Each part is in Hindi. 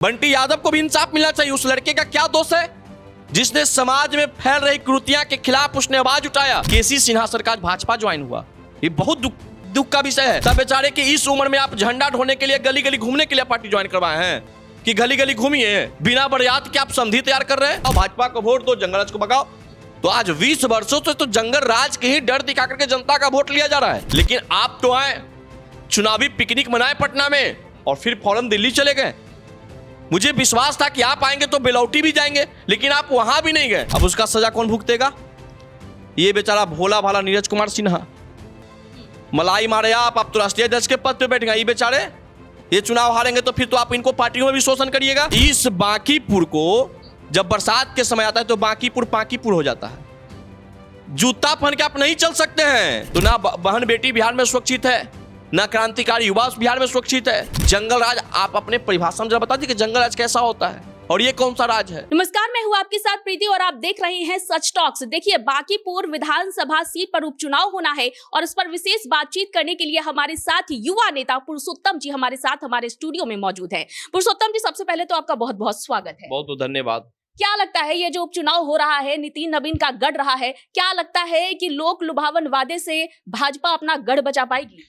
बंटी यादव को भी इंसाफ मिलना चाहिए। उस लड़के का क्या दोष है जिसने समाज में फैल रही कुरीतियों के खिलाफ उसने आवाज उठाया। केसी सिन्हा सरकार भाजपा ज्वाइन हुआ, ये बहुत दुख का विषय है। तब बेचारे की इस उम्र में आप झंडा ढोने के लिए गली गली घूमने के लिए पार्टी ज्वाइन करवाए हैं कि गली गली घूमिए बिना बरियात के आप संधि तैयार कर रहे हैं। और भाजपा को वोट दो, जंगल राज को भगाओ। तो आज 20 वर्षों से तो जंगल राज के ही डर दिखा करके जनता का वोट लिया जा रहा है। लेकिन आप तो आए, चुनावी पिकनिक मनाए पटना में और फिर फौरन दिल्ली चले गए। मुझे विश्वास था कि आप आएंगे तो बेलौटी भी जाएंगे, लेकिन आप वहां भी नहीं गए। अब उसका सजा कौन भुगतेगा? ये बेचारा भोला भाला नीरज कुमार सिन्हा। मलाई मारे आप तो राष्ट्रीय अध्यक्ष के पद पे बैठ गए। ये बेचारे ये चुनाव हारेंगे तो फिर तो आप इनको पार्टियों में भी शोषण करिएगा। इस बांकीपुर को जब बरसात के समय आता है तो बांकीपुर पांकीपुर हो जाता है। जूता पहन के आप नहीं चल सकते हैं। तो ना बहन बेटी बिहार में सुरक्षित है, ना क्रांतिकारी युवा बिहार में सुरक्षित है। जंगल राज, आप अपने परिभाषा में जरा बता दीजिए कि जंगल राज कैसा होता है और ये कौन सा राज है? नमस्कार, मैं हूं आपके साथ प्रीति और आप देख रहे हैं सच टॉक्स। देखिए, बांकीपुर विधानसभा सीट पर उपचुनाव होना है और इस पर विशेष बातचीत करने के लिए हमारे साथ युवा नेता पुरुषोत्तम जी हमारे साथ हमारे स्टूडियो में मौजूद है। पुरुषोत्तम जी, सबसे पहले तो आपका बहुत बहुत स्वागत है। बहुत बहुत धन्यवाद। क्या लगता है, ये जो उपचुनाव हो रहा है, नितिन नवीन का गढ़ रहा है, क्या लगता है कि लोक लुभावन वादे से भाजपा अपना गढ़ बचा पाएगी?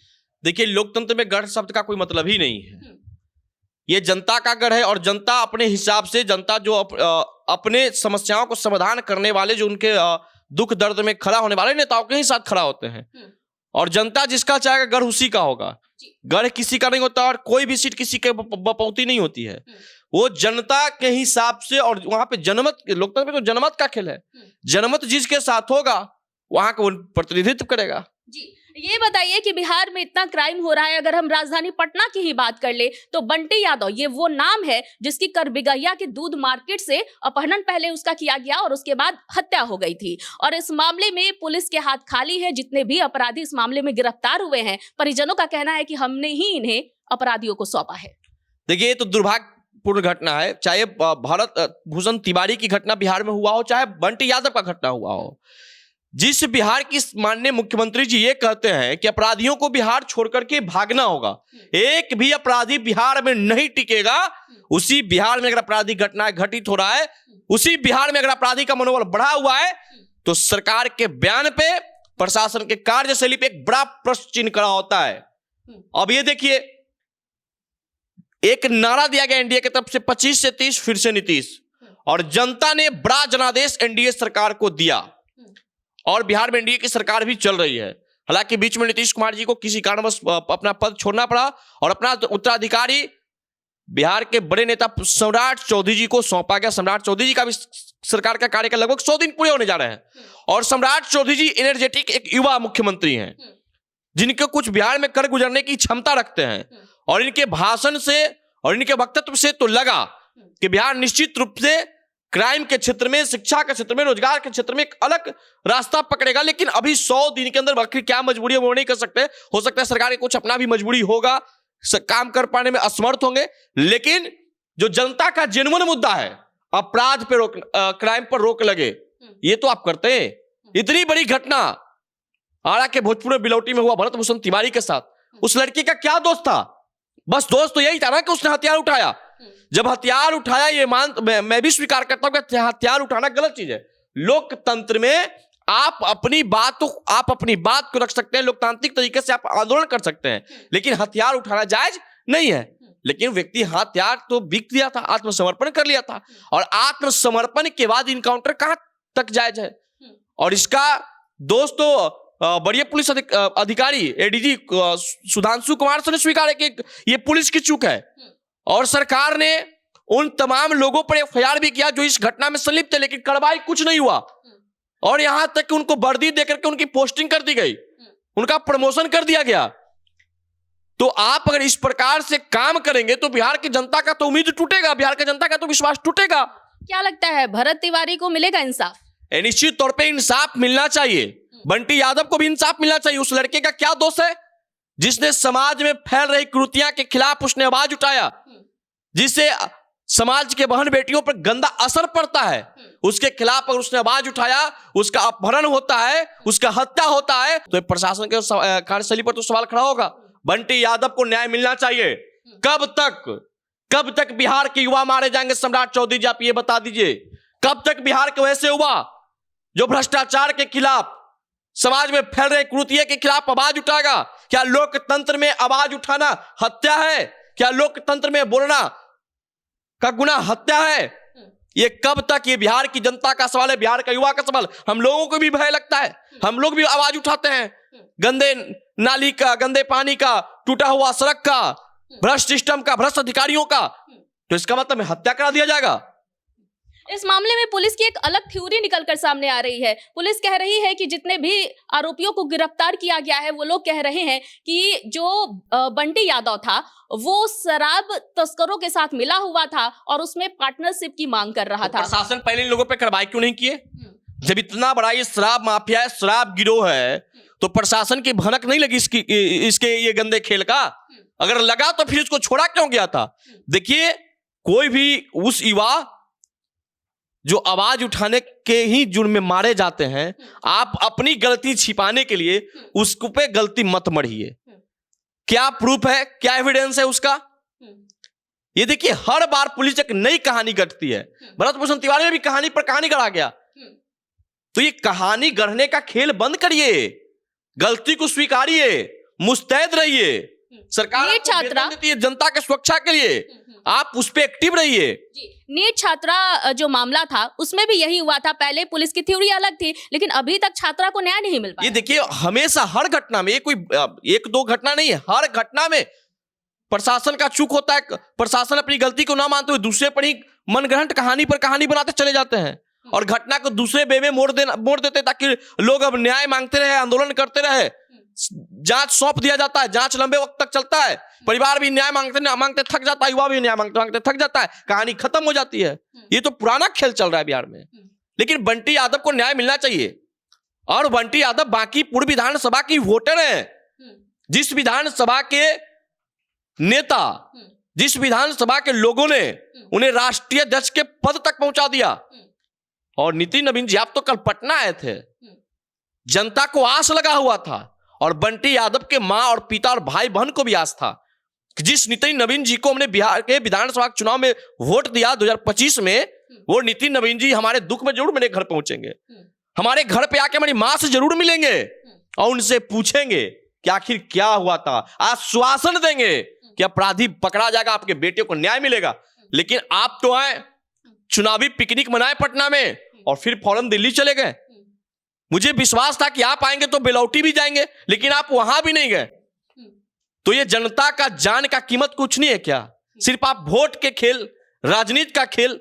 देखिए, लोकतंत्र में गढ़ शब्द का कोई मतलब ही नहीं है। ये जनता का गढ़ है और जनता अपने हिसाब से, जनता जो अपने समस्याओं को समाधान करने वाले, जो उनके दुख दर्द में खड़ा होने वाले नेताओं के ही साथ खड़ा होते हैं। और जनता जिसका चाहेगा गढ़ उसी का होगा। गढ़ किसी का नहीं होता और कोई भी सीट किसी के बपौती नहीं होती है। वो जनता के हिसाब से, और वहां पे जनमत, लोकतंत्र में तो जनमत का खेल है। जनमत जिसके साथ होगा वहां का वो प्रतिनिधित्व करेगा। जी, ये बताइए कि बिहार में इतना क्राइम हो रहा है, अगर हम राजधानी पटना की ही बात कर ले तो बंटी यादव ये वो नाम है जिसकी करबिगहिया के दूध मार्केट से अपहरण पहले उसका किया गया और उसके बाद हत्या हो गई थी। और इस मामले में पुलिस के हाथ खाली है। जितने भी अपराधी इस मामले में गिरफ्तार हुए हैं, परिजनों का कहना है कि हमने ही इन्हें अपराधियों को सौंपा है। देखिए, ये तो दुर्भाग्यपूर्ण घटना है। चाहे भारत भूषण तिवारी की घटना बिहार में हुआ हो, चाहे बंटी यादव का घटना हुआ हो। जिस बिहार की माननीय मुख्यमंत्री जी ये कहते हैं कि अपराधियों को बिहार छोड़कर के भागना होगा, एक भी अपराधी बिहार में नहीं टिकेगा। उसी बिहार में अगर अपराधी घटनाएं घटित हो रहा है, उसी बिहार में अगर अपराधी का मनोबल बढ़ा हुआ है, तो सरकार के बयान पे, प्रशासन के कार्यशैली पे एक बड़ा प्रश्न चिन्ह खड़ा होता है। अब ये देखिए, एक नारा दिया गया एनडीए की तरफ से 25 से 30 फिर से नीतीश, और जनता ने बड़ा जनादेश एनडीए सरकार को दिया और बिहार में एनडीए की सरकार भी चल रही है। हालांकि बीच में नीतीश कुमार जी को किसी कारणवश अपना पद छोड़ना पड़ा और अपना उत्तराधिकारी बिहार के बड़े नेता सम्राट चौधरी जी को सौंपा गया। सम्राट चौधरी जी का भी सरकार का कार्यकाल लगभग 100 दिन पूरे होने जा रहे हैं और सम्राट चौधरी जी एनर्जेटिक एक युवा मुख्यमंत्री हैं, जिनके कुछ बिहार में कर गुजरने की क्षमता रखते हैं। और इनके भाषण से और इनके वक्तव्य से तो लगा कि बिहार निश्चित रूप से क्राइम के क्षेत्र में, शिक्षा के क्षेत्र में, रोजगार के क्षेत्र में एक अलग रास्ता पकड़ेगा। लेकिन अभी 100 दिन के अंदर आखिर क्या मजबूरी है वो नहीं कर सकते। हो सकता है सरकार के कुछ अपना भी मजबूरी होगा, काम कर पाने में असमर्थ होंगे। लेकिन जो जनता का जेन्युइन मुद्दा है, अपराध पे रोक, क्राइम पर रोक लगे, ये तो आप करते हैं। इतनी बड़ी घटना आरा के भोजपुर में बिलौटी में हुआ भरत भूषण तिवारी के साथ, उस लड़की का क्या दोष था? बस दोस्त तो यही था ना कि उसने हथियार उठाया। जब हथियार उठाया, ये मैं भी स्वीकार करता हूं कि हथियार उठाना गलत चीज है। लोकतंत्र में आप अपनी बात को रख सकते हैं, लोकतांत्रिक तरीके से आप आंदोलन कर सकते हैं, लेकिन हथियार उठाना जायज नहीं है। लेकिन व्यक्ति हथियार तो बिक दिया था, आत्मसमर्पण कर लिया था, और आत्मसमर्पण के बाद इनकाउंटर कहां तक जायज है? और इसका दोस्त तो बड़े पुलिस अधिकारी एडीजी सुधांशु कुमार से स्वीकार है कि ये पुलिस की चूक है। और सरकार ने उन तमाम लोगों पर एफआईआर भी किया जो इस घटना में संलिप्त थे, लेकिन कार्रवाई कुछ नहीं हुआ। और यहां तक कि उनको वर्दी देकर के उनकी पोस्टिंग कर दी गई, उनका प्रमोशन कर दिया गया। तो आप अगर इस प्रकार से काम करेंगे तो बिहार की जनता का तो उम्मीद टूटेगा, बिहार की जनता का तो विश्वास टूटेगा। क्या लगता है, भरत तिवारी को मिलेगा इंसाफ? निश्चित तौर पर इंसाफ मिलना चाहिए। बंटी यादव को भी इंसाफ मिलना चाहिए। उस लड़के का क्या दोष है जिसने समाज में फैल रही कुरीतियों के खिलाफ उसने आवाज उठाया, जिससे समाज के बहन बेटियों पर गंदा असर पड़ता है, उसके खिलाफ अगर उसने आवाज उठाया, उसका अपहरण होता है, उसका हत्या होता है, तो प्रशासन के कार्यशैली पर तो सवाल खड़ा होगा। बंटी यादव को न्याय मिलना चाहिए। कब तक कब तक बिहार के युवा मारे जाएंगे? सम्राट चौधरी जी, आप ये बता दीजिए, कब तक बिहार के वैसे युवा जो भ्रष्टाचार के खिलाफ, समाज में फैल रहे कुरीतियों के खिलाफ आवाज उठाएगा? क्या लोकतंत्र में आवाज उठाना हत्या है? क्या लोकतंत्र में बोलना का गुनाह हत्या है? ये कब तक? ये बिहार की जनता का सवाल है, बिहार का युवा का सवाल। हम लोगों को भी भय लगता है, हम लोग भी आवाज उठाते हैं, गंदे नाली का, गंदे पानी का, टूटा हुआ सड़क का, भ्रष्ट सिस्टम का, भ्रष्ट अधिकारियों का। तो इसका मतलब हत्या करा दिया जाएगा? इस मामले में पुलिस की एक अलग थ्योरी निकलकर सामने आ रही है। पुलिस कह रही है कि जितने भी आरोपियों को गिरफ्तार किया गया है, वो लोग कह रहे हैं कि जो बंटी यादव था वो शराब तस्करों के साथ मिला हुआ था और उसमें पार्टनरशिप की मांग कर रहा था। प्रशासन पहले इन लोगों पे कार्रवाई क्यों नहीं किए? जब इतना बड़ा ये शराब माफिया है, शराब गिरोह है, तो प्रशासन की भनक नहीं लगी इसके ये गंदे खेल का? अगर लगा तो फिर इसको छोड़ा क्यों गया था? देखिए, कोई भी उस युवा जो आवाज उठाने के ही जुर्म में मारे जाते हैं, आप अपनी गलती छिपाने के लिए उसको पे गलती मत मढ़िए। क्या प्रूफ है, क्या एविडेंस है उसका? ये देखिए, हर बार पुलिस एक नई कहानी गढ़ती है। भरत भूषण तिवारी में भी कहानी पर कहानी गढ़ा गया। तो ये कहानी गढ़ने का खेल बंद करिए, गलती को स्वीकारिए, मुस्तैद रहिए। सरकार आपको वेतन देती है जनता के सुरक्षा के लिए, आप उस पे एक्टिव रहिए। नीट छात्रा जो मामला था उसमें भी यही हुआ था। पहले पुलिस की थ्योरी अलग थी, लेकिन अभी तक छात्रा को न्याय नहीं मिल पाया। ये देखिए, हमेशा हर घटना में, ये कोई एक दो घटना नहीं है, हर घटना में प्रशासन का चूक होता है। प्रशासन अपनी गलती को ना मानते हुए दूसरे पर ही मनगढ़ंत कहानी पर कहानी बनाते चले जाते हैं और घटना को दूसरे वे में मोड़ देते ताकि लोग अब न्याय मांगते रहे, आंदोलन करते रहे। जांच सौंप दिया जाता है, जांच लंबे वक्त तक चलता है, परिवार भी न्याय मांगते थक जाता है, युवा भी न्याय मांगते थक जाता है, कहानी खत्म हो जाती है। ये तो पुराना खेल चल रहा है बिहार में। लेकिन बंटी यादव को न्याय मिलना चाहिए, और बंटी यादव बांकीपुर विधानसभा की वोटर है। जिस विधानसभा के नेता, जिस विधानसभा के लोगों ने उन्हें राष्ट्रीय अध्यक्ष के पद तक पहुंचा दिया। और नितिन नवीन जी, आप तो कल पटना आए थे, जनता को आस लगा हुआ था, और बंटी यादव के मां और पिता और भाई बहन को भी आस था कि जिस नितिन नवीन जी को हमने बिहार के विधानसभा चुनाव में वोट दिया 2025 में, वो नितिन नवीन जी हमारे दुख में जरूर मेरे घर पहुंचेंगे, हमारे घर पे आके हमारी मां से जरूर मिलेंगे और उनसे पूछेंगे कि आखिर क्या हुआ था, आश्वासन देंगे कि अपराधी पकड़ा जाएगा, आपके बेटे को न्याय मिलेगा। लेकिन आप तो आए, चुनावी पिकनिक मनाए पटना में और फिर फौरन दिल्ली चले गए। मुझे विश्वास था कि आप आएंगे तो बेलौटी भी जाएंगे, लेकिन आप वहां भी नहीं गए। तो ये जनता का जान का कीमत कुछ नहीं है क्या? सिर्फ आप वोट के खेल, राजनीति का खेल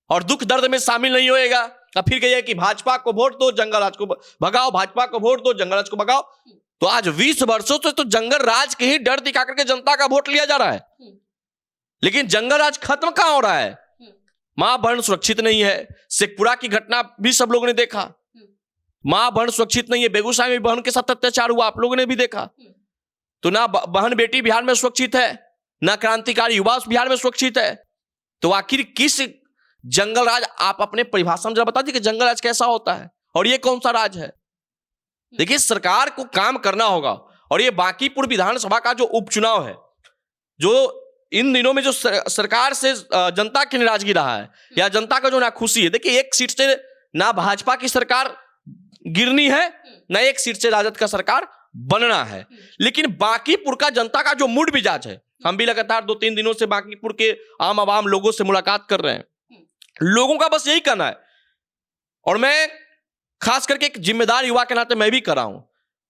और दुख दर्द में शामिल नहीं होएगा। अब फिर कहिए कि भाजपा को वोट दो, जंगल राज को भगाओ, भाजपा को वोट दो, जंगल राज को भगाओ। तो आज 20 वर्षों से तो जंगल राज के ही डर दिखा करके जनता का वोट लिया जा रहा है, लेकिन जंगल राज खत्म कहां हो रहा है? मां बहन सुरक्षित नहीं है। शेखपुरा की घटना भी सब लोगों ने देखा, मां बहन सुरक्षित नहीं है। बेगूसराय में बहन के साथ अत्याचार हुआ, आप लोगों ने भी देखा। तो ना बहन बेटी बिहार में सुरक्षित है, ना क्रांतिकारी युवा बिहार में सुरक्षित है। तो आखिर किस जंगल राज, आप अपने परिभाषा में जरा बता दीजिए कि जंगल राज कैसा होता है और ये कौन सा राज है? देखिए, सरकार को काम करना होगा। और ये बांकीपुर विधानसभा का जो उपचुनाव है, जो इन दिनों में जो सरकार से जनता की नाराजगी रहा है या जनता का जो नाखुशी है, देखिए एक सीट से ना भाजपा की सरकार गिरनी है, ना एक सीट से राजद का सरकार बनना है। लेकिन बांकीपुर का जनता का जो मूड मिजाज है, हम भी लगातार 2-3 दिनों से बांकीपुर के आम आवाम लोगों से मुलाकात कर रहे हैं। लोगों का बस यही कहना है, और मैं खास करके एक जिम्मेदार युवा के नाते मैं भी कर रहा हूं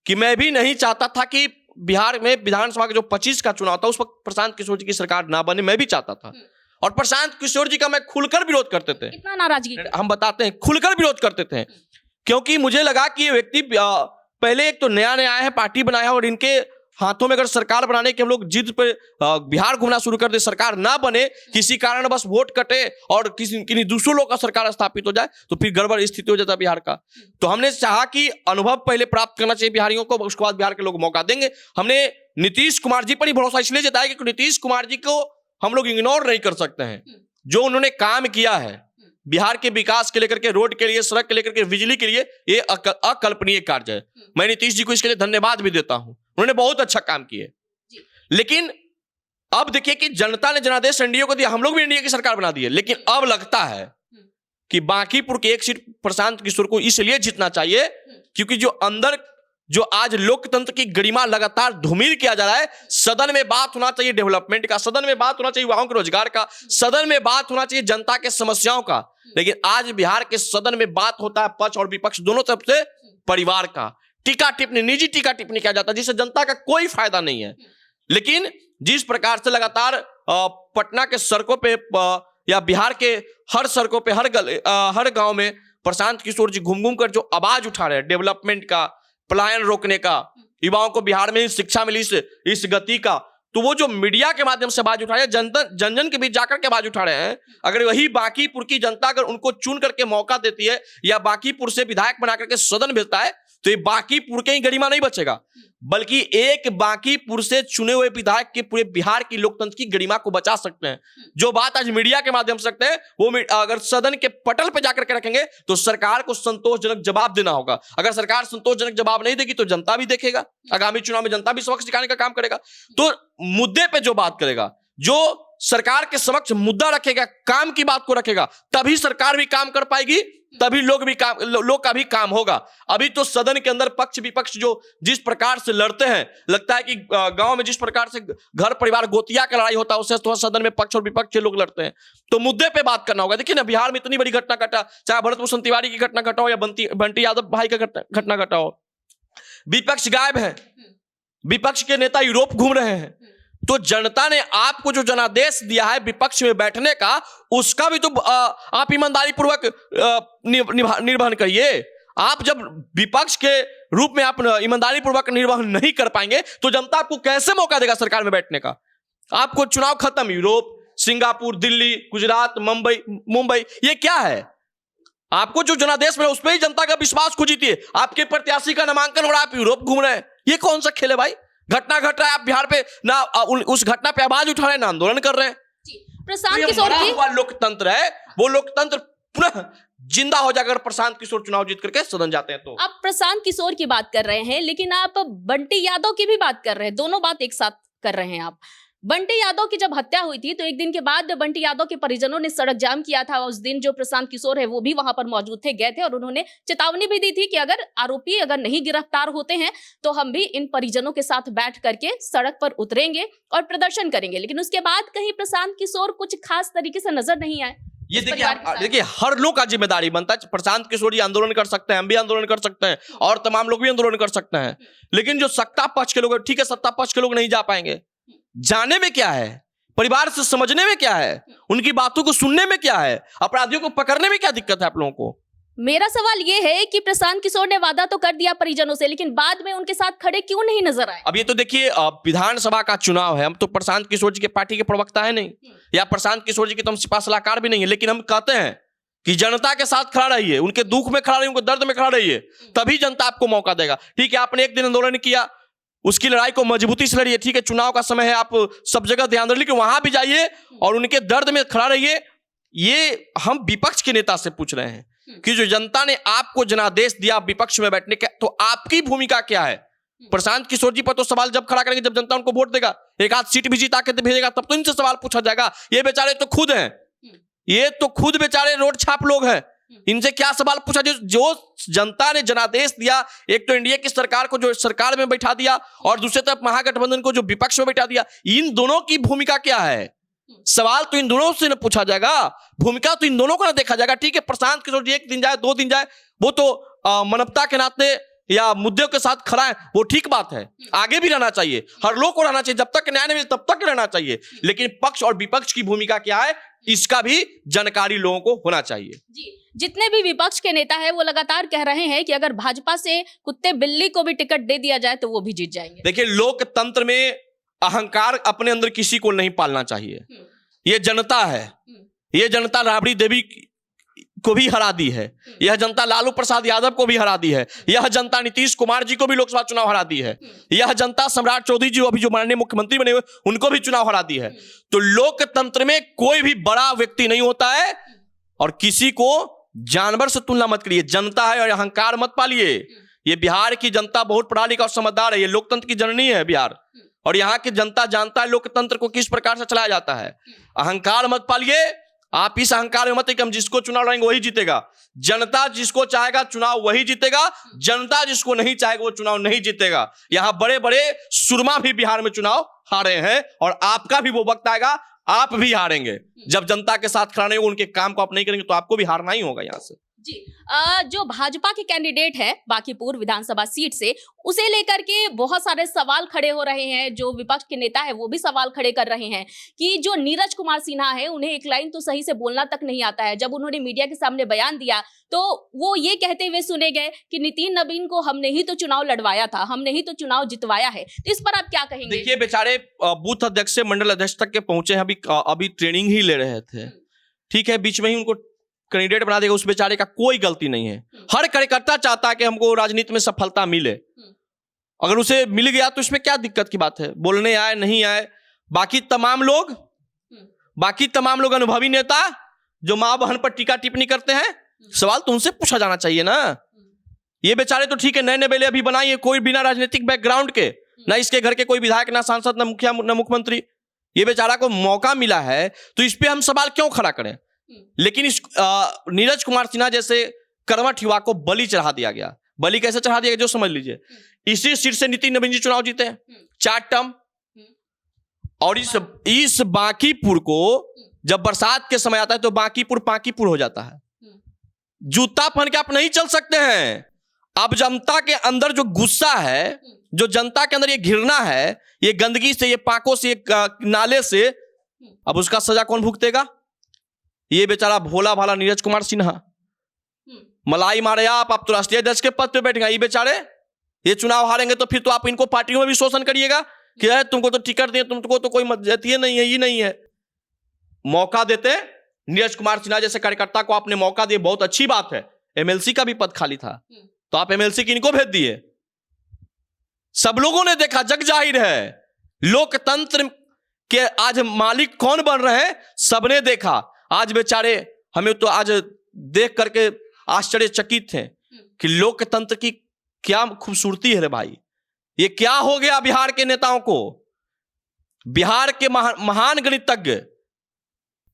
कि मैं भी नहीं चाहता था कि बिहार में विधानसभा का जो 25 का चुनाव था उस वक्त प्रशांत किशोर जी की सरकार ना बने। मैं भी चाहता था, और प्रशांत किशोर जी का मैं खुलकर विरोध करते थे। कितना नाराजगी? हम बताते हैं, खुलकर विरोध करते थे, क्योंकि मुझे लगा कि ये व्यक्ति पहले एक तो नया आया है, पार्टी बनाया, और इनके हाथों में अगर सरकार बनाने की हम लोग जिद पे बिहार घूमना शुरू कर दे, सरकार ना बने, किसी कारण बस वोट कटे और किसी दूसरों लोग का सरकार स्थापित हो जाए, तो फिर गड़बड़ स्थिति हो जाता है बिहार का। तो हमने चाहा कि अनुभव पहले प्राप्त करना चाहिए बिहारियों को, उसके बाद बिहार के लोग मौका देंगे। हमने नीतीश कुमार जी पर ही भरोसा इसलिए जताया कि नीतीश कुमार जी को हम लोग इग्नोर नहीं कर सकते हैं। जो उन्होंने काम किया है बिहार के विकास के लेकर के, रोड के लिए, सड़क के लेकर के, बिजली के लिए, ये अकल्पनीय कार्य है। मैं नीतीश जी को इसके लिए धन्यवाद भी देता हूं, उन्होंने बहुत अच्छा काम किया। लेकिन अब देखिए कि जनता ने जनादेश एनडीए को दिया, हम लोग भी एनडीए की सरकार बना दी है, लेकिन अब लगता है कि बांकीपुर की एक सीट प्रशांत किशोर को इसलिए जीतना चाहिए क्योंकि जो अंदर जो आज लोकतंत्र की गरिमा लगातार धूमिल किया जा रहा है, सदन में बात होना चाहिए डेवलपमेंट का, सदन में बात होना चाहिए युवाओं के रोजगार का, सदन में बात होना चाहिए जनता के समस्याओं का, लेकिन आज बिहार के सदन में बात होता है पक्ष और विपक्ष दोनों तरफ से परिवार का, टीका टिप्पणी, निजी टीका टिप्पणी किया जाता है जिससे जनता का कोई फायदा नहीं है। लेकिन जिस प्रकार से लगातार पटना के सड़कों पे या बिहार के हर सड़कों पे हर गांव में प्रशांत किशोर जी घूम घूम कर जो आवाज उठा रहे हैं डेवलपमेंट का, पलायन रोकने का, युवाओं को बिहार में शिक्षा मिली इस गति का, तो वो जो मीडिया के माध्यम से आवाज उठा रहे हैं, जन जन के बीच जाकर के आवाज उठा रहे हैं, अगर वही बांकीपुर की जनता अगर उनको चुन करके मौका देती है या बांकीपुर से विधायक बना करके सदन भेजता है तो ये बांकीपुर के ही गरिमा नहीं बचेगा, बल्कि एक बांकीपुर से चुने हुए विधायक के पूरे बिहार की लोकतंत्र की गरिमा को बचा सकते हैं। जो बात आज मीडिया के माध्यम से सकते हैं वो अगर सदन के पटल पे जाकर के रखेंगे तो सरकार को संतोषजनक जवाब देना होगा। अगर सरकार संतोषजनक जवाब नहीं देगी तो जनता भी देखेगा, आगामी चुनाव में जनता भी सबक सिखाने का काम करेगा। तो मुद्दे पे जो बात करेगा, जो सरकार के समक्ष मुद्दा रखेगा, काम की बात को रखेगा, तभी सरकार भी काम कर पाएगी, तभी लोग का भी काम होगा। अभी तो सदन के अंदर पक्ष विपक्ष जो जिस प्रकार से लड़ते हैं, लगता है कि गांव में जिस प्रकार से घर परिवार गोतिया का लड़ाई होता है उससे तो सदन में पक्ष और विपक्ष के लोग लड़ते हैं। तो मुद्दे पे बात करना होगा। देखिए ना, बिहार में इतनी बड़ी घटना घटा, चाहे भरत भूषण तिवारी की घटना घटा हो या बंटी यादव भाई का घटना घटा हो, विपक्ष गायब है, विपक्ष के नेता यूरोप घूम रहे हैं। तो जनता ने आपको जो जनादेश दिया है विपक्ष में बैठने का, उसका भी तो आप ईमानदारी पूर्वक निर्वहन करिए। आप जब विपक्ष के रूप में आप ईमानदारी पूर्वक निर्वहन नहीं कर पाएंगे तो जनता आपको कैसे मौका देगा सरकार में बैठने का? आपको चुनाव खत्म, यूरोप, सिंगापुर, दिल्ली, गुजरात, मुंबई, ये क्या है? आपको जो जनादेश मिला उस पर ही जनता का विश्वास खो जीती है। आपके प्रत्याशी का नामांकन हो रहा है, आप यूरोप घूम रहे हैं, ये कौन सा खेल है भाई? घटना घट रहा है, आप बिहार पे ना उस घटना पे आवाज उठा रहे हैं ना आंदोलन कर रहे हैं। प्रशांत किशोर की लोकतंत्र है, वो लोकतंत्र पुनः जिंदा हो जाकर प्रशांत किशोर चुनाव जीत करके सदन जाते हैं। तो आप प्रशांत किशोर की बात कर रहे हैं, लेकिन आप बंटी यादव की भी बात कर रहे हैं, दोनों बात एक साथ कर रहे हैं आप। बंटी यादव की जब हत्या हुई थी तो एक दिन के बाद बंटी यादव के परिजनों ने सड़क जाम किया था। उस दिन जो प्रशांत किशोर है वो भी वहां पर मौजूद थे, गए थे, और उन्होंने चेतावनी भी दी थी कि अगर आरोपी अगर नहीं गिरफ्तार होते हैं तो हम भी इन परिजनों के साथ बैठ करके सड़क पर उतरेंगे और प्रदर्शन करेंगे। लेकिन उसके बाद कहीं प्रशांत किशोर कुछ खास तरीके से नजर नहीं आए। ये देखिए हर लोग का जिम्मेदारी बनता है। प्रशांत किशोर जी आंदोलन कर सकते हैं, हम भी आंदोलन कर सकते हैं, और तमाम लोग भी आंदोलन कर सकते हैं, लेकिन जो सत्ता पक्ष के लोग, ठीक है सत्ता पक्ष के लोग नहीं जा पाएंगे, जाने में क्या है, परिवार से समझने में क्या है, उनकी बातों को सुनने में क्या है, अपराधियों को पकड़ने में क्या दिक्कत है आप लोगों को? मेरा सवाल ये है कि प्रशांत किशोर ने वादा तो कर दिया परिजनों से, लेकिन बाद में उनके साथ खड़े क्यों नहीं नजर आए? अब ये तो देखिए विधानसभा का चुनाव है, हम तो प्रशांत किशोर जी के पार्टी के प्रवक्ता है नहीं, या प्रशांत किशोर जी के तो हम सिपा सलाहकार भी नहीं है, लेकिन हम कहते हैं कि जनता के साथ खड़ा रहिए, उनके दुख में खड़ा रहिए, उनके दर्द में खड़ा रहिए, तभी जनता आपको मौका देगा। ठीक है, आपने एक दिन आंदोलन किया, उसकी लड़ाई को मजबूती से लड़िए, ठीक है, चुनाव का समय है, आप सब जगह ध्यान रखिए, वहां भी जाइए और उनके दर्द में खड़ा रहिए। ये हम विपक्ष के नेता से पूछ रहे हैं कि जो जनता ने आपको जनादेश दिया विपक्ष में बैठने का, तो आपकी भूमिका क्या है? प्रशांत किशोर जी पर तो सवाल जब खड़ा करेंगे जब जनता उनको वोट देगा, एक आध सीट भी जीता के भेजेगा, तब तो इनसे सवाल पूछा जाएगा। ये बेचारे तो खुद हैं, ये तो खुद बेचारे रोड छाप लोग हैं, इनसे क्या सवाल पूछा? जो जनता ने जनादेश दिया, एक तो एनडीए की सरकार को जो सरकार में बैठा दिया और दूसरी तरफ महागठबंधन को जो विपक्ष में बैठा दिया, इन दोनों की भूमिका क्या है? सवाल तो इन दोनों से न पूछा जाएगा, भूमिका तो इन दोनों को ना देखा जाएगा। ठीक है, प्रशांत किशोर जी एक दिन जाए, 2 दिन जाए, वो तो मानवता के नाते या मुद्दों के साथ खड़ा है, वो ठीक बात है, आगे भी रहना चाहिए, हर लोग को रहना चाहिए, जब तक न्याय नहीं मिले तब तक रहना चाहिए, लेकिन पक्ष और विपक्ष की भूमिका क्या है इसका भी जानकारी लोगों को होना चाहिए। जी, जितने भी विपक्ष के नेता हैं वो लगातार कह रहे हैं कि अगर भाजपा से कुत्ते बिल्ली को भी टिकट दे दिया जाए तो वो भी जीत जाएंगे। देखिए, लोकतंत्र में अहंकार अपने अंदर किसी को नहीं पालना चाहिए। ये जनता है, ये जनता राबड़ी देवी को भी हरा दी है, यह जनता लालू प्रसाद यादव को भी हरा दी है, यह जनता नीतीश कुमार जी को भी लोकसभा चुनाव हरा दी है, यह जनता सम्राट चौधरी जी अभी जो माननीय मुख्यमंत्री बने हुए उनको भी चुनाव हरा दी है। तो लोकतंत्र में कोई भी बड़ा व्यक्ति नहीं होता है और किसी को जानवर से तुलना मत करिए। जनता है और अहंकार मत पालिए। ये बिहार की जनता बहुत पढ़ा लिखा और समझदार है, ये लोकतंत्र की जननी है बिहार, और यहाँ की जनता जानता है लोकतंत्र को किस प्रकार से चलाया जाता है। अहंकार मत पालिए, आप इस अहंकार में मत कि हम जिसको चुनाव लड़ेंगे वही जीतेगा। जनता जिसको चाहेगा चुनाव वही जीतेगा, जनता जिसको नहीं चाहेगा वो चुनाव नहीं जीतेगा। यहाँ बड़े बड़े सुरमा भी बिहार में चुनाव हारे हैं और आपका भी वो वक्त आएगा आप भी हारेंगे। जब जनता के साथ खड़ा नहीं होगा, उनके काम को आप नहीं करेंगे तो आपको भी हारना ही होगा यहाँ से। जी जो भाजपा के कैंडिडेट है बांकीपुर विधानसभा सीट से, उसे लेकर के बहुत सारे सवाल खड़े हो रहे हैं। जो विपक्ष के नेता है वो भी सवाल खड़े कर रहे हैं कि जो नीरज कुमार सिन्हा है उन्हें एक लाइन तो सही से बोलना तक नहीं आता है। जब उन्होंने मीडिया के सामने बयान दिया तो वो ये कहते हुए सुने गए कि नितिन नवीन को हमने ही तो चुनाव लड़वाया था, हमने ही तो चुनाव जितवाया है। तो इस पर आप क्या कहेंगे? देखिए बेचारे बूथ अध्यक्ष से मंडल अध्यक्ष तक के पहुंचे हैं, अभी ट्रेनिंग ही ले रहे थे, ठीक है, बीच में ही उनको कैंडिडेट बना देगा। उस बेचारे का कोई गलती नहीं है। हर कार्यकर्ता चाहता है कि हमको राजनीति में सफलता मिले। अगर उसे मिल गया तो इसमें क्या दिक्कत की बात है? बोलने आए नहीं आए, बाकी तमाम लोग अनुभवी नेता जो मां बहन पर टीका टिप्पणी करते हैं, सवाल तो उनसे पूछा जाना चाहिए ना। ये बेचारे तो ठीक है, नए नए बेले अभी बनाइए, कोई बिना राजनीतिक बैकग्राउंड के, ना इसके घर के कोई विधायक, ना सांसद, ना मुखिया, ना मुख्यमंत्री। ये बेचारा को मौका मिला है तो इस पे हम सवाल क्यों खड़ा करें? लेकिन इस नीरज कुमार सिन्हा जैसे कर्मठ युवा को बलि चढ़ा दिया गया। बलि कैसे चढ़ा दिया गया जो समझ लीजिए। इसी सीट से नितिन नवीन जी चुनाव जीते हैं 4 टर्म, और इस बांकीपुर को जब बरसात के समय आता है तो बांकीपुर हो जाता है। जूता पहन के आप नहीं चल सकते हैं। अब जनता के अंदर जो गुस्सा है, जो जनता के अंदर ये घृणा है, ये गंदगी से, ये पाकों से, ये नाले से, अब उसका सजा कौन भुगतेगा? ये बेचारा भोला भाला नीरज कुमार सिन्हा। मलाई मारे आप तो राष्ट्रीय अध्यक्ष के पद पे बैठेगा। ये बेचारे ये चुनाव हारेंगे तो फिर तो आप इनको पार्टियों में भी शोषण करिएगा कि है तुमको तो टिकट दिए, तुमको तो कोई मदद नहीं है, ये नहीं है। मौका देते नीरज कुमार सिन्हा जैसे कार्यकर्ता को आपने मौका दिए, बहुत अच्छी बात है। एमएलसी का भी पद खाली था तो आप एमएलसी की इनको भेज दिए। सब लोगों ने देखा, जग जाहिर है, लोकतंत्र के आज मालिक कौन बन रहे हैं सबने देखा। आज बेचारे हमें तो आज देख करके आश्चर्यचकित थे कि लोकतंत्र की क्या खूबसूरती है रे भाई। ये क्या हो गया बिहार के नेताओं को? बिहार के महान गणितज्ञ,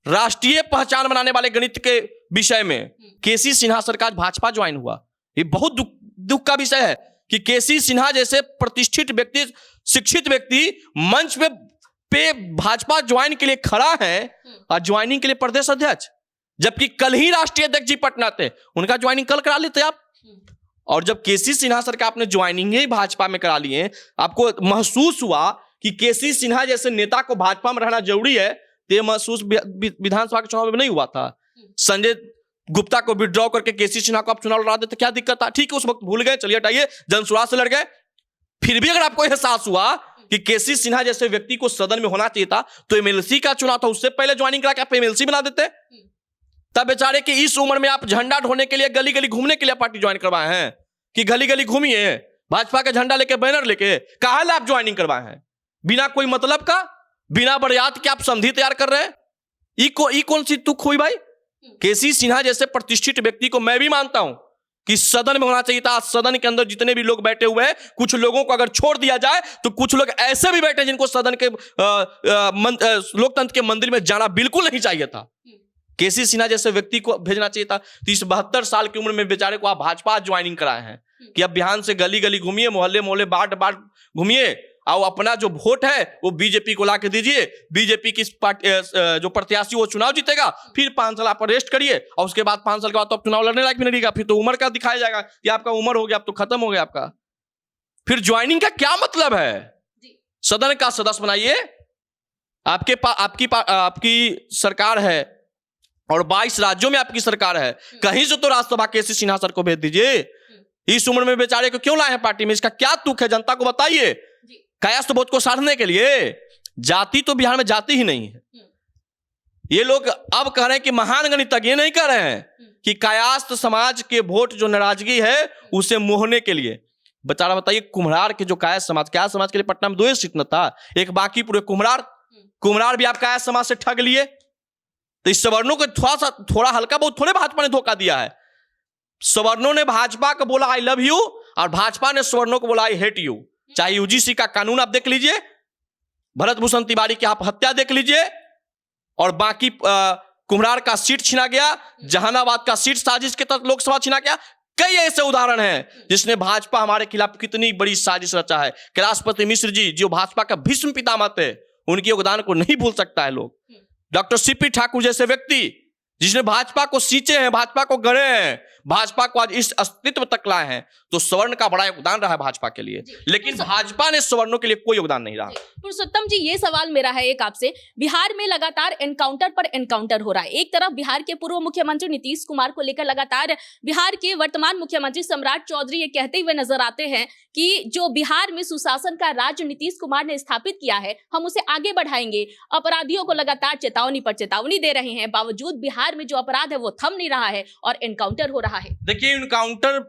राष्ट्रीय पहचान बनाने वाले गणित के विषय में केसी सिन्हा सर का भाजपा ज्वाइन हुआ। ये बहुत दुख का विषय है कि केसी सिन्हा जैसे प्रतिष्ठित व्यक्ति, शिक्षित व्यक्ति मंच पे भाजपा ज्वाइन के लिए खड़ा है और ज्वाइनिंग के लिए प्रदेश अध्यक्ष, जबकि कल ही राष्ट्रीय अध्यक्ष जी पटना थे, उनका ज्वाइनिंग कल करा लेते आप। और जब केसी सिन्हा सर का आपने ज्वाइनिंग ही भाजपा में करा लिए, आपको महसूस हुआ कि केसी सिन्हा जैसे नेता को भाजपा में रहना जरूरी है, तो यह महसूस विधानसभा के चुनाव में नहीं हुआ था। संजय गुप्ता को विड्रॉ करके केसी सिन्हा को आप चुनाव लड़ा देते, क्या दिक्कत था? ठीक है, उस वक्त भूल गए, चलिए हटाइए, जनसुराज से लड़ गए। फिर भी अगर आपको एहसास हुआ कि केसी सिन्हा जैसे व्यक्ति को सदन में होना चाहिए था, तो एमएलसी का चुनाव था, उससे पहले ज्वाइनिंग करा के आप एमएलसी बना देते। तब बेचारे की इस उम्र में आप झंडा ढोने के लिए, गली गली घूमने के लिए पार्टी ज्वाइन करवाए हैं कि गली गली घूमिए भाजपा का झंडा लेके, बैनर लेके? कहा आप ज्वाइनिंग करवाए हैं बिना कोई मतलब का, बिना बरियात के आप संधि तैयार कर रहे हैं? ई कौन सी तुक हुई भाई? केसी सिन्हा जैसे प्रतिष्ठित व्यक्ति को मैं भी मानता हूं कि सदन में होना चाहिए था। सदन के अंदर जितने भी लोग बैठे हुए हैं, कुछ लोगों को अगर छोड़ दिया जाए तो कुछ लोग ऐसे भी बैठे जिनको सदन के लोकतंत्र के मंदिर में जाना बिल्कुल नहीं चाहिए था। केसी सिन्हा जैसे व्यक्ति को भेजना चाहिए था। 72 साल की उम्र में बेचारे को आप भाजपा ज्वाइनिंग कराए हैं कि अब बिहार से गली गली घूमिए, मोहल्ले मोहल्ले, बाट बाट घूमिए, और अपना जो वोट है वो बीजेपी को लाके दीजिए। बीजेपी की जो प्रत्याशी वो चुनाव जीतेगा, फिर 5 साल आप अरेस्ट करिए, और उसके बाद 5 साल के बाद तो आप चुनाव लड़ने लायक भी नहीं रहेगा। फिर तो उम्र का दिखाया जाएगा कि आपका उम्र हो गया, अब तो खत्म हो गया आपका। फिर ज्वाइनिंग का क्या मतलब है? सदन का सदस्य बनाइए। आपकी सरकार है और 22 राज्यों में आपकी सरकार है, कहीं से तो राज्यसभा केसी सिन्हा सर को भेज दीजिए। इस उम्र में बेचारे को क्यों लाए हैं पार्टी में? इसका क्या तुक है? जनता को बताइए। कयास तो वोट को साधने के लिए, जाति तो बिहार में जाति ही नहीं है। ये लोग अब कह रहे हैं कि महान गणितज्ञ, ये नहीं कह रहे हैं कि कायास्थ समाज के वोट जो नाराजगी है उसे मोहने के लिए। बेचारा बताइए, कुम्हरार के जो कायास्थ समाज के लिए पटना में 2 सीट न था, एक बांकीपुर, एक कुम्हरार भी आप कायास्थ समाज से ठग लिए। तो इस सवर्णों को थोड़ा हल्का बहुत थोड़े भाजपा ने धोखा दिया है। सवर्णों ने भाजपा को बोला आई लव यू, और भाजपा ने सवर्णों को बोला आई हेट यू। चाहे यूजीसी का कानून आप देख लीजिए, भरत भूषण तिवारी की आप हत्या देख लीजिए, और बाकी कुम्हरार का सीट छीना गया, जहानाबाद का सीट साजिश के तहत लोकसभा छीना गया। कई ऐसे उदाहरण हैं जिसने भाजपा हमारे खिलाफ कितनी बड़ी साजिश रचा है। कैलाशपति मिश्र जी जो भाजपा का भीष्म पितामह थे, उनके योगदान को नहीं भूल सकता है लोग। डॉक्टर सीपी ठाकुर जैसे व्यक्ति जिसने भाजपा को सींचे हैं, भाजपा को गढ़े हैं, भाजपा को आज इस अस्तित्व तक लाए हैं, तो सवर्ण का बड़ा योगदान रहा है भाजपा के लिए। लेकिन भाजपा ने सवर्णों के लिए कोई योगदान नहीं रहा। पुरुषोत्तम जी, ये सवाल मेरा है एक आपसे, बिहार में लगातार एनकाउंटर पर एनकाउंटर हो रहा है। एक तरफ बिहार के पूर्व मुख्यमंत्री नीतीश कुमार को लेकर लगातार बिहार के वर्तमान मुख्यमंत्री सम्राट चौधरी ये कहते हुए नजर आते हैं कि जो बिहार में सुशासन का राज्य नीतीश कुमार ने स्थापित किया है, हम उसे आगे बढ़ाएंगे। अपराधियों को लगातार चेतावनी पर चेतावनी दे रहे हैं, बावजूद बिहार में जो अपराध है वो थम नहीं रहा है और एनकाउंटर हो रहा है। देखिए, इनकाउंटर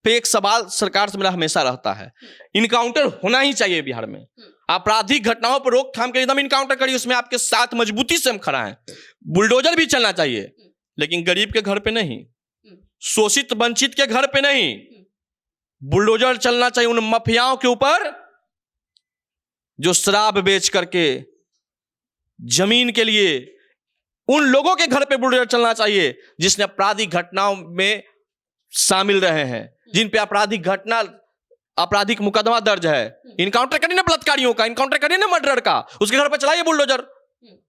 पे एक सवाल सरकार से मेरा हमेशा रहता है, इनकाउंटर होना ही चाहिए बिहार में। आपराधिक घटनाओं पर रोकथाम के लिए एकदम इनकाउंटर करिए, उसमें आपके साथ मजबूती से हम खड़ा हैं। बुलडोजर भी चलना चाहिए, लेकिन गरीब के घर पे नहीं, शोषित वंचित के घर पे नहीं। बुलडोजर चलना चाहिए उन माफियाओं के ऊपर जो शराब बेच करके जमीन के लिए, उन लोगों के घर पे बुलडोजर चलना चाहिए जिसने आपराधिक घटनाओं में शामिल रहे हैं, जिन पे आपराधिक मुकदमा दर्ज है। इनकाउंटर करिए ना बलात्कारियों का, इनकाउंटर करिए ना मर्डर का, उसके घर पे चलाइए बुलडोजर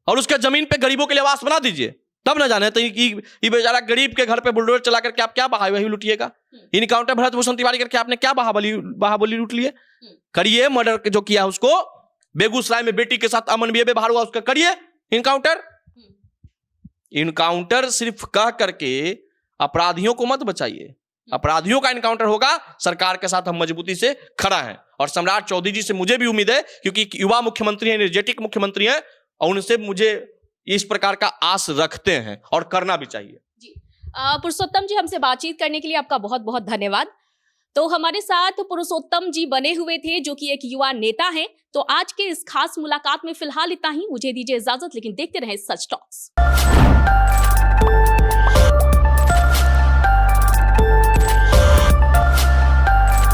और उसके जमीन पे गरीबों के लिए आवास बना दीजिए। तब ना जाने तो ये बेचारा गरीब के घर पे बुलडोजर चला करके आप क्या बहाई लूटिएगा। इनकाउंटर भरत भूषण तिवारी करके आपने क्या बाहुबली लूट लिए? करिए मर्डर जो किया उसको, बेगूसराय में बेटी के साथ अमनवीय व्यवहार हुआ उसका करिए इनकाउंटर। इनकाउंटर सिर्फ कह करके अपराधियों को मत बचाइए। अपराधियों का इनकाउंटर होगा, सरकार के साथ हम मजबूती से खड़ा हैं। और सम्राट चौधरी जी से मुझे भी उम्मीद है, क्योंकि युवा मुख्यमंत्री हैं, एनर्जेटिक मुख्यमंत्री हैं, और उनसे मुझे इस प्रकार का आस रखते हैं और करना भी चाहिए। जी पुरुषोत्तम जी, हमसे बातचीत करने के लिए आपका बहुत बहुत धन्यवाद। तो हमारे साथ पुरुषोत्तम जी बने हुए थे जो कि एक युवा नेता हैं। तो आज के इस खास मुलाकात में फिलहाल इतना ही। मुझे दीजिए इजाजत, लेकिन देखते रहें सच टॉक्स।